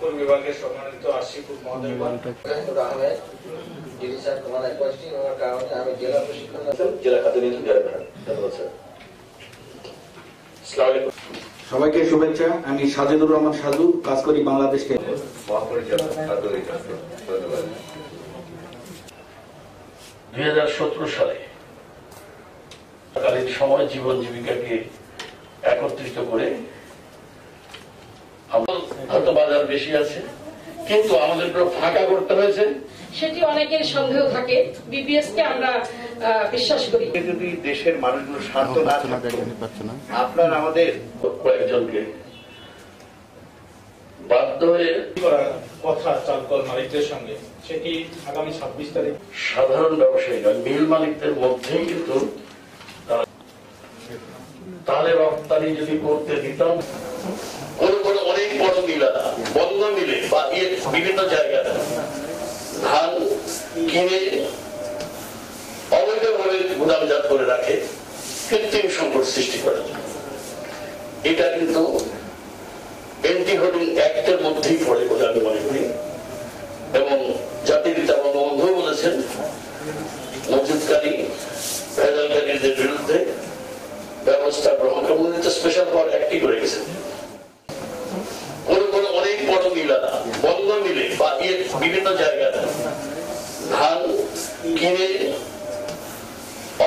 রংপুর বিভাগের সম্মানিত আশিকুর মহোদয় আহমেদ ডিভিশন কমান্ডার পোস্টিং হওয়ার কারণে আমি জেলা প্রশিক্ষণ জেলা খাদ্য নিয়ন্ত্রণ ধন্যবাদ স্যার। আসসালামু আলাইকুম সবাইকে শুভেচ্ছা। আমি সাজেদুর রহমান সাজু, কাজ করি বাংলাদেশকে। 2017 সালে কালীন সময় জীবন জীবিকাকে একত্রিত করে হয়তো বাজার বেশি আছে কিন্তু আমাদের ফাঁকা করতে হয়েছে, সেটি অনেকের সন্দেহ থাকে। বিপিএস কে আমরা বিশ্বাস করি। যদি দেশের মানুষগুলোর স্বার্থ না থাকে, আপনার আমাদের কয়েকজনকে বাধ্য হয়ে কথা চালকল মালিকদের সঙ্গে, সেটি আগামী 26 তারিখ সাধারণ ব্যবসায়ী নয়, মিল মালিকদের মধ্যেই কিন্তু তাহলে রপ্তানি যদি করতে দিতাম, অনেক বড় মিলা বন্ধ মিলে বা বিভিন্ন জায়গায় ধান কিনে অবৈধভাবে গুদামজাত করে রাখে কৃত্রিম সংকট সৃষ্টি করার জন্য। এটা কিন্তু এন্টি হোর্ডিং অ্যাক্টের মধ্যেই পড়ে বলে আমি মনে করি। এবং জাতির পিতা বঙ্গবন্ধু বলেছেন মজুতকারী ভেজালকারীদের বিরুদ্ধে ব্যবস্থা গ্রহণ করে স্পেশাল পাওয়ার অ্যাক্টই করে গেছেন। অনেক বড় মিলা বন্ধ মিলে বা বিভিন্ন জায়গায় ধান কিনে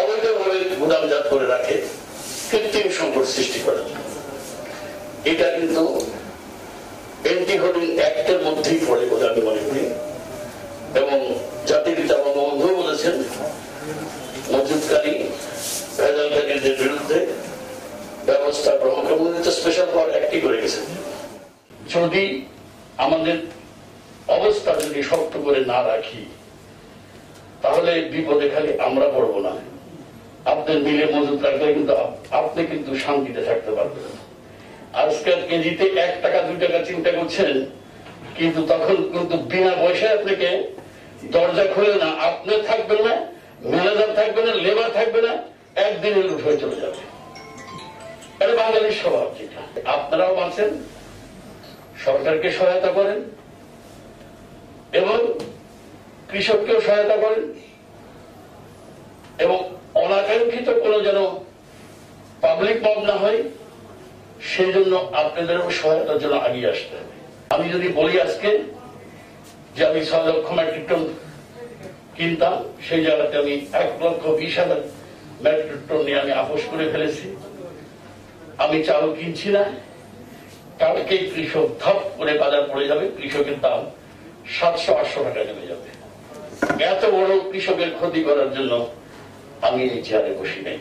অবৈধভাবে গুদামজাত করে রাখে কৃত্রিম সংকট সৃষ্টি করার জন্য। এটা কিন্তু এন্টি হোর্ডিং অ্যাক্টের মধ্যেই পড়ে বলে আমি মনে করি। এবং জাতির পিতা বঙ্গবন্ধু বলেছেন মজুতকারী ভেজালকারীদের বিরুদ্ধে ব্যবস্থা গ্রহণ করে স্পেশাল পাওয়ার অ্যাক্টই করে গেছেন। যদি আমাদের অবস্থা যদি শক্ত করে না রাখি তাহলে বিপদে খালি আমরা পড়বো না, আপনার মিলে মজুত রাখলে কিন্তু আপনি কিন্তু শান্তিতে থাকতে পারবেন। আজকাল কেজিতে 1 টাকা 2 টাকা চিন্তা করছেন, কিন্তু তখন কিন্তু বিনা পয়সায় আপনাকে দরজা খুলে না, আপনি থাকবেন না, ম্যানেজার থাকবে না, লেবার থাকবে না, একদিনে লুট হয়ে চলে যাবে। এটা বাঙালির স্বভাব। যেটা আপনারাও বাঁচেন, সরকারকে সহায়তা করেন এবং কৃষককেও সহায়তা করেন এবং অনাকাঙ্ক্ষিত কোনো যেন পাবলিক মব না হয় সেই জন্য আপনাদেরও সহায়তার জন্য এগিয়ে আসতে হবে। আমি যদি বলি আজকে যে আমি 6 লক্ষ মেট্রিক টন কিনতাম, সেই জায়গাতে আমি 1,20,000 মেট্রিক টন নিয়ে আমি আপোষ করে ফেলেছি। আমি চাল কিনছি না, কালকে কৃষক ধপ করে বাজার পড়ে যাবে, কৃষকের দাম 700-800 টাকা নেমে যাবে। এত বড় কৃষকের ক্ষতি করার জন্য আমি এই চেয়ারে বসি নাই।